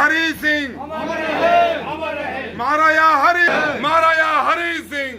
हरी सिंह महाराजा हरी सिंह महाराजा हरी सिंह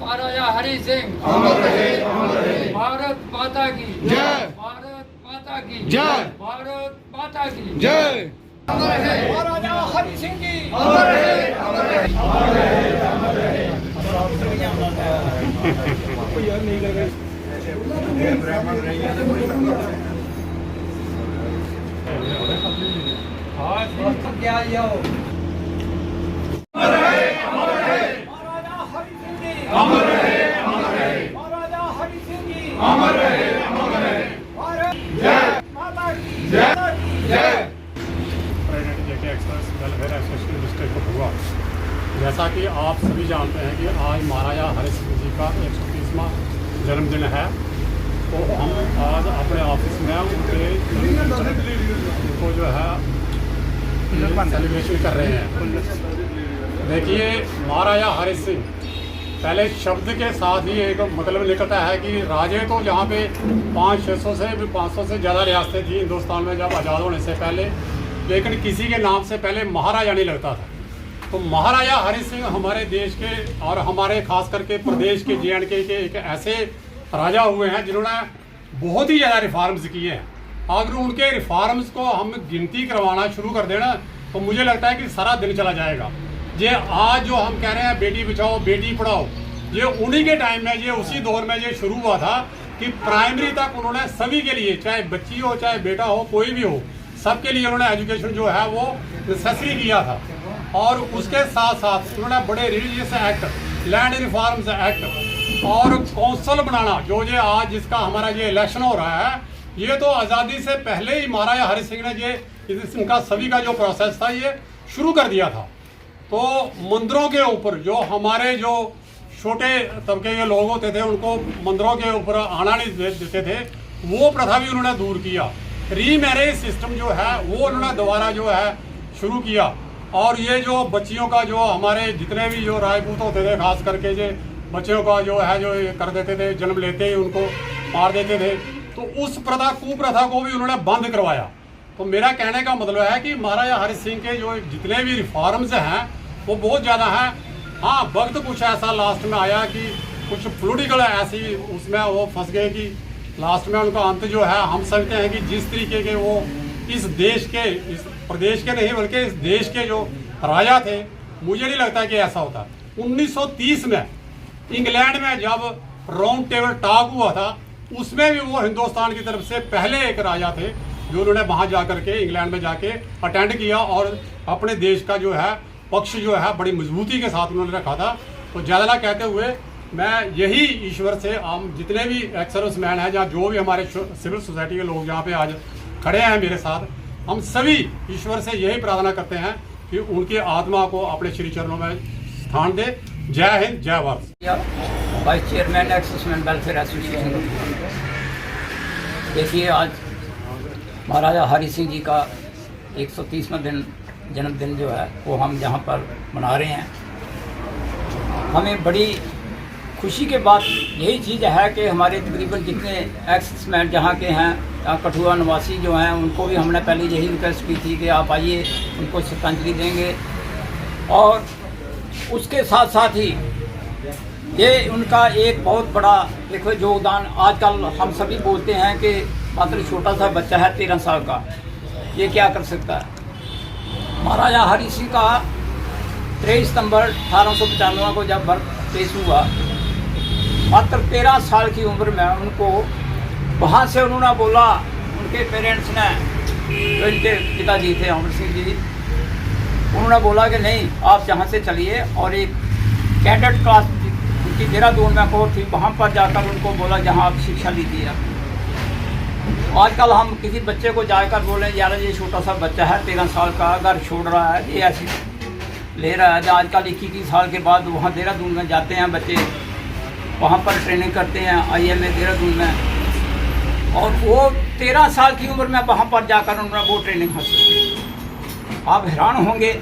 महाराजा हरि सिंह भारत माता की जय, भारत माता की जय, भारत माता की जय। महाराजा हरि सिंह की अमर है, अमर है, अमर है, अमर है। क्या अमर है, अमर है, महाराजा हरि सिंह की अमर है, अमर है, महाराजा हरि सिंह की अमर है, अमर है, भारत जय माता की जय, जय। प्रेसिडेंट जेके एक्सप्रेस वेलफेयर एसोसिएशन डिस्ट्रिक्ट हुआ। जैसा कि आप सभी जानते हैं कि आज महाराजा हरि सिंह जी का 130वां जन्मदिन है, तो हम आज अपने ऑफिस में उनको जो है सेलिब्रेशन कर रहे हैं। देखिए, महाराजा हरि सिंह पहले शब्द के साथ ही एक मतलब निकलता है कि राजे तो जहाँ पे 500 से ज़्यादा रियासतें थी हिंदुस्तान में जब आज़ाद होने से पहले, लेकिन किसी के नाम से पहले महाराजा नहीं लगता था। तो महाराजा हरि सिंह हमारे देश के और हमारे खास करके प्रदेश के JNK के एक ऐसे राजा हुए हैं जिन्होंने बहुत ही ज़्यादा रिफॉर्म्स किए हैं। अगर उनके रिफॉर्म्स को हम गिनती करवाना शुरू कर देना तो मुझे लगता है कि सारा दिन चला जाएगा। ये आज जो हम कह रहे हैं बेटी बचाओ बेटी पढ़ाओ, ये उन्हीं के टाइम में, ये उसी दौर में ये शुरू हुआ था कि प्राइमरी तक उन्होंने सभी के लिए, चाहे बच्ची हो चाहे बेटा हो कोई भी हो, सबके लिए उन्होंने एजुकेशन जो है वो नेसेसरी किया था। और उसके साथ साथ उन्होंने बड़े religious act, land reforms act और कौंसल बनाना, जो ये आज जिसका हमारा ये इलेक्शन हो रहा है, ये तो आज़ादी से पहले ही महाराजा हरि सिंह ने ये इनका सभी का जो प्रोसेस था ये शुरू कर दिया था। तो मंदिरों के ऊपर जो हमारे जो छोटे तबके के लोग होते थे उनको मंदिरों के ऊपर आना नहीं देते थे, वो प्रथा भी उन्होंने दूर किया। री मैरिज सिस्टम जो है वो उन्होंने दोबारा जो है शुरू किया। और ये जो बच्चियों का जो हमारे जितने भी जो राजपूत होते थे, खास करके जो बच्चियों का जो है जो कर देते थे, जन्म लेते ही उनको मार देते थे, तो उस प्रथा कुप्रथा को भी उन्होंने बंद करवाया। तो मेरा कहने का मतलब है कि महाराजा हरि सिंह के जो जितने भी रिफॉर्म्स हैं वो बहुत ज़्यादा हैं। हाँ, वक्त कुछ ऐसा लास्ट में आया कि कुछ पॉलिटिकल ऐसी उसमें वो फंस गए कि लास्ट में उनका अंत जो है, हम समझते हैं कि जिस तरीके के वो इस देश के, इस प्रदेश के नहीं बल्कि इस देश के जो राजा थे, मुझे नहीं लगता कि ऐसा होता। 1930 में इंग्लैंड में जब राउंड टेबल टॉक हुआ था, उसमें भी वो हिंदुस्तान की तरफ से पहले एक राजा थे जो उन्होंने वहाँ जा करके इंग्लैंड में जाके अटेंड किया और अपने देश का जो है पक्ष जो है बड़ी मजबूती के साथ उन्होंने रखा था। तो ज़्यादा ना कहते हुए मैं यही ईश्वर से, हम जितने भी एक्स सर्विसमैन हैं, जहाँ जो भी हमारे सिविल सोसाइटी के लोग यहाँ पे आज खड़े हैं मेरे साथ, हम सभी ईश्वर से यही प्रार्थना करते हैं कि उनकी आत्मा को अपने श्री चरणों में स्थान दे। जय हिंद, जय Bharat. Vice chairman ex serviceman welfare association. देखिए, आज महाराजा हरि सिंह जी का 130वां जन्मदिन जो है वो हम यहाँ पर मना रहे हैं। हमें बड़ी खुशी के बात यही चीज़ है कि हमारे तकरीबन जितने एक्स सर्विसमैन जहाँ के हैं, कठुआ निवासी जो हैं, उनको भी हमने पहले यही रिक्वेस्ट की थी कि आप आइए, उनको श्रद्धांजलि देंगे। और उसके साथ साथ ही ये उनका एक बहुत बड़ा देखो योगदान आजकल हम सभी बोलते हैं कि मात्र छोटा सा बच्चा है 13 साल का, ये क्या कर सकता है। महाराजा हरि सिंह का 23 सितंबर 1895 को जब बर्थ पेश हुआ, मात्र 13 साल की उम्र में उनको वहाँ से उन्होंने बोला, उनके पेरेंट्स ने, जो इनके पिताजी थे अमर सिंह जी, उन्होंने बोला कि नहीं आप यहाँ से चलिए, और एक कैडेट क्लास उनकी देहरादून में कोर्स थी, वहाँ पर जाकर उनको बोला जहाँ आप शिक्षा लीजिए। आजकल हम किसी बच्चे को जाकर बोलें यार ये छोटा सा बच्चा है 13 साल का, घर छोड़ रहा है, ये ऐसी ले रहा है। आजकल 21 साल के बाद वहाँ देहरादून में जाते हैं बच्चे, वहाँ पर ट्रेनिंग करते हैं IMA देहरादून में, और वो 13 साल की उम्र में वहाँ पर जाकर उन्होंने वो ट्रेनिंग हासिल की। आप हैरान होंगे,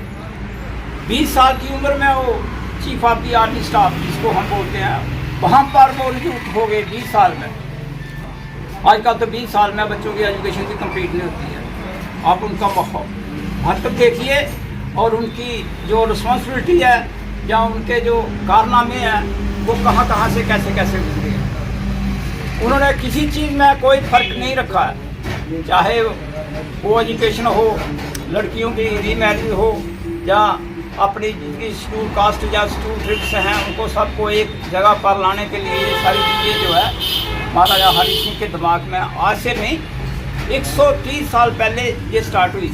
20 साल की उम्र में वो chief of the army staff जिसको हम बोलते हैं, वहाँ पर वो रिक्रूट हो गए 20 साल में। आजकल तो 20 साल में बच्चों की एजुकेशन भी कंप्लीट नहीं होती है। आप उनका महत्व देखिए और उनकी जो रिस्पॉन्सिबिलिटी है या उनके जो कारनामे हैं वो कहाँ कहाँ से कैसे कैसे गुजरे हैं। उन्होंने किसी चीज़ में कोई फ़र्क नहीं रखा है, चाहे वो एजुकेशन हो, लड़कियों की रीमैरिज हो, या अपनी जिनकी शेड्यूल कास्ट या शेड्यूल ट्रिब्स हैं उनको सबको एक जगह पर लाने के लिए ये सारी चीज़ें जो है महाराजा हरि सिंह के दिमाग में आज से नहीं 130 साल पहले ये स्टार्ट हुई।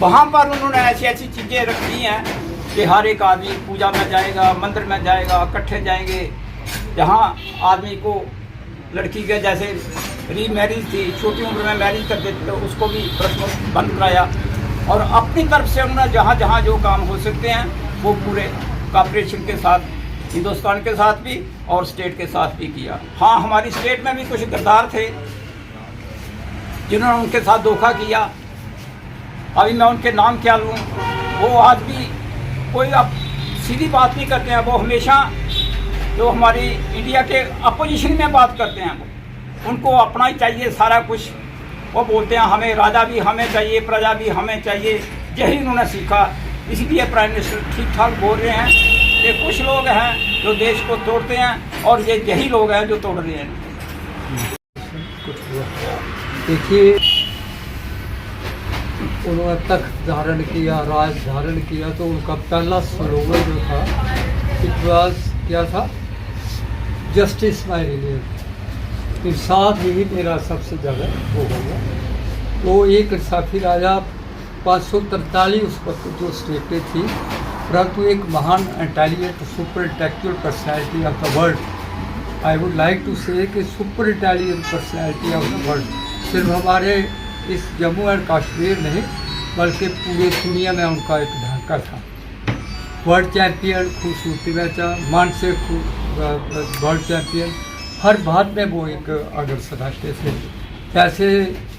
वहाँ पर उन्होंने ऐसी ऐसी चीज़ें रखी हैं कि हर एक आदमी पूजा में जाएगा, मंदिर में जाएगा, इकट्ठे जाएंगे। जहाँ आदमी को लड़की के जैसे रीमैरिज थी, छोटी उम्र में मैरिज कर देते तो उसको भी रस्म बंद कराया, और अपनी तरफ से उन्होंने जहाँ जहाँ जो काम हो सकते हैं वो पूरे कॉपरेशन के साथ, हिंदुस्तान के साथ भी और स्टेट के साथ भी किया। हाँ, हमारी स्टेट में भी कुछ गद्दार थे जिन्होंने उनके साथ धोखा किया। अभी मैं उनके नाम क्या लूँ, वो आज भी कोई अब सीधी बात नहीं करते हैं, वो हमेशा जो हमारी इंडिया के अपोजिशन में बात करते हैं, उनको अपना ही चाहिए सारा कुछ। वो बोलते हैं हमें राजा भी हमें चाहिए, प्रजा भी हमें चाहिए, यही उन्होंने सीखा। इसलिए प्राइम मिनिस्टर ठीक ठाक बोल रहे हैं कि कुछ लोग हैं जो देश को तोड़ते हैं और ये यही लोग हैं जो तोड़ रहे हैं। देखिए, उन्होंने तख्त धारण किया, राज धारण किया, तो उनका पहला स्लोगन जो था इट वाज क्या था, जस्टिस माय रिलीजन, इंसाफ ही मेरा सबसे ज़्यादा वो होगा। तो एक इंसाफी राजा 543 उस वक्त जो स्टेटें थी, परंतु एक महान intelligent super intellectual personality of the world. I would like to say कि super intelligent personality of the world सिर्फ हमारे इस जम्मू एंड कश्मीर नहीं बल्कि पूरी दुनिया में उनका एक ढांचा था। वर्ल्ड चैम्पियन खूबसूरती में था, मन से वर्ल्ड चैम्पियन, हर बात में वो एक अग्रसर रहते थे। जैसे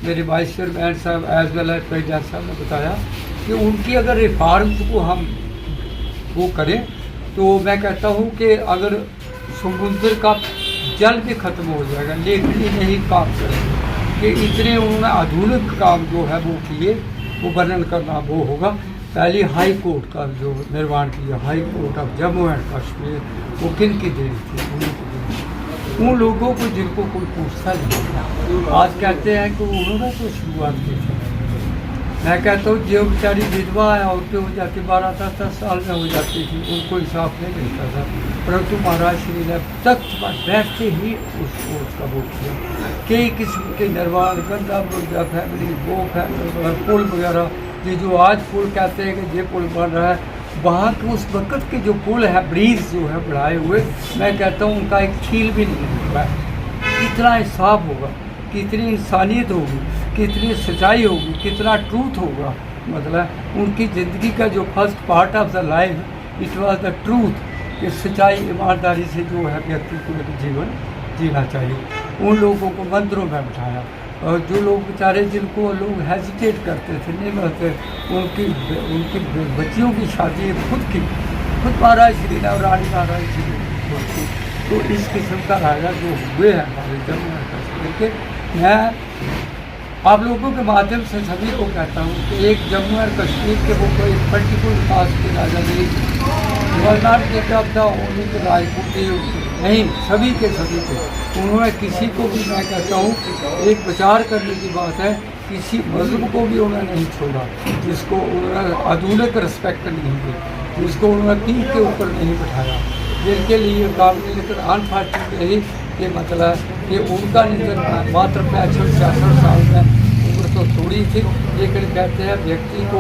मेरे वाइस चेयरमैन साहब एज वेल एज प्रेसिडेंट साहब ने बताया कि उनकी अगर रिफॉर्म्स को हम वो करें तो मैं कहता हूँ कि अगर समुद्र का जल भी खत्म हो जाएगा लेकिन ये नहीं काम करेंगे कि इतने उन्होंने आधुनिक काम जो है वो किए, वो वर्णन करना वो होगा। पहले हाई कोर्ट का जो निर्माण किया, high court of Jammu and Kashmir, वो किन की देन थी, उन्हीं की देन थी। उन लोगों को जिनको कोई पूछता नहीं, आज कहते हैं कि उन्होंने तो शुरुआत की थी। मैं कहता हूँ जो बेचारी विधवा है औरतें हो जाती 12-10 साल में हो जाती थी, उनको इंसाफ नहीं मिलता था, परंतु महाराज श्री ने तख्त पर बैठते ही उसका वो किया। कई किस्म के निर्माण, गंदा मुर्गा फैमिली, वो फैमिली, पुल वगैरह, ये जो आज पुल कहते हैं कि ये पुल बन रहा है, वहाँ के उस वक़्त के जो पुल है, ब्रिज जो है बढ़ाए हुए, मैं कहता हूँ उनका एक कील भी नहीं निकला है। कितना इंसाफ होगा, कितनी इंसानियत होगी, कितनी सच्चाई होगी, कितना ट्रूथ होगा। मतलब उनकी ज़िंदगी का जो first part of the life it was the truth, कि सच्चाई ईमानदारी से जो है व्यक्ति को एक जीवन जीना चाहिए। उन लोगों को मंदिरों में बिठाया, और जो लोग बेचारे जिनको लोग हेजिटेट करते थे, नहीं मिलते, उनकी बच्चियों की शादी खुद महाराज श्री और रानी महाराज श्री। तो इस किस्म का राजा जो हुए हैं हमारे जम्मू एंड कश्मीर के, मैं आप लोगों के माध्यम से सभी को कहता हूँ कि एक जम्मू एंड कश्मीर के वो कोई पर्टिकुलर कास्ट के राजा नहीं, वरना के जब था उन्हीं के राजपूती नहीं, सभी के उन्होंने किसी को भी, मैं कहता हूँ एक विचार करने की बात है, किसी मज़हब को भी उन्होंने नहीं छोड़ा, जिसको उन्होंने आधुनिक रिस्पेक्ट नहीं दी, जिसको उन्होंने पीठ के ऊपर नहीं बिठाया, जिनके लिए काम नहीं। लेकिन अनफॉर्चुनेटली ये मतलब है कि उनका निधन मात्र 65-66 साल में, उम्र तो थोड़ी थी, लेकिन कहते हैं व्यक्ति को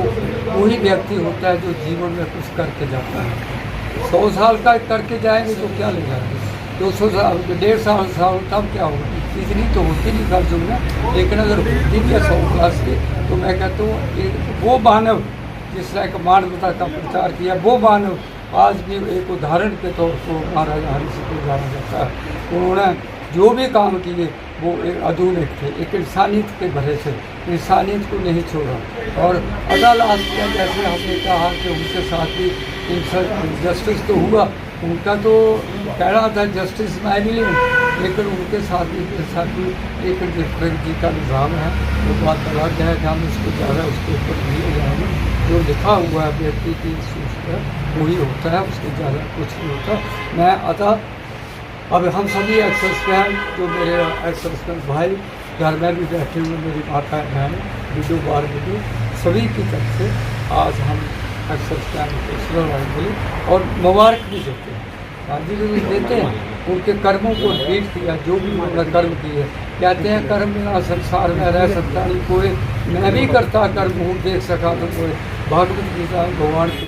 वही व्यक्ति होता है जो जीवन में कुछ करके जाता है। 100 साल का करके जाएंगे तो क्या ले जाएंगे, 200 साल, 150 साल तब क्या होगा, इतनी तो होती नहीं खर्च में। लेकिन अगर होती भी है 100 क्लास की, तो मैं कहता हूँ वो मानव जिस तरह का मानवता का प्रचार किया, वो मानव आज भी एक उदाहरण के तौर पर महाराजा हरि सिंह को जाना जाता है। उन्होंने जो भी काम किए वो एक आधुनिक थे, एक इंसानियत के भरे थे, इंसानियत को नहीं छोड़ा। और अदालत किया, जैसे हमने कहा कि उनके साथ भी जस्टिस तो हुआ, उनका तो कह रहा था जस्टिस मैं नहीं हूँ, लेकिन उनके साथ भी एक डिफरेंट जी का निज़ाम है, वो बात अलग है कि हम इसको ज़्यादा उसके ऊपर नहीं हो जाएंगे। जो लिखा हुआ है व्यक्ति की सूचना वही होता है, उसके ज़्यादा कुछ नहीं होता। मैं अब हम सभी एक्सर्समैन, जो मेरे एक्सर्समैन भाई घर में भी बैठे हुए, मेरी माता बहन विडो बार विडो, सभी की तरफ से आज हम एक्सर्समैन को श्रद्धांजलि और मुबारक भी देते हैं, गांधी जी भी देते हैं। उनके कर्मों को रिपीट किया, जो भी उन्होंने कर्म किए। कहते हैं कर्म बिना संसार में रह सकता नहीं कोई, मैं भी करता कर्म हूँ देख सका तो कोई। भागवत गीता भगवान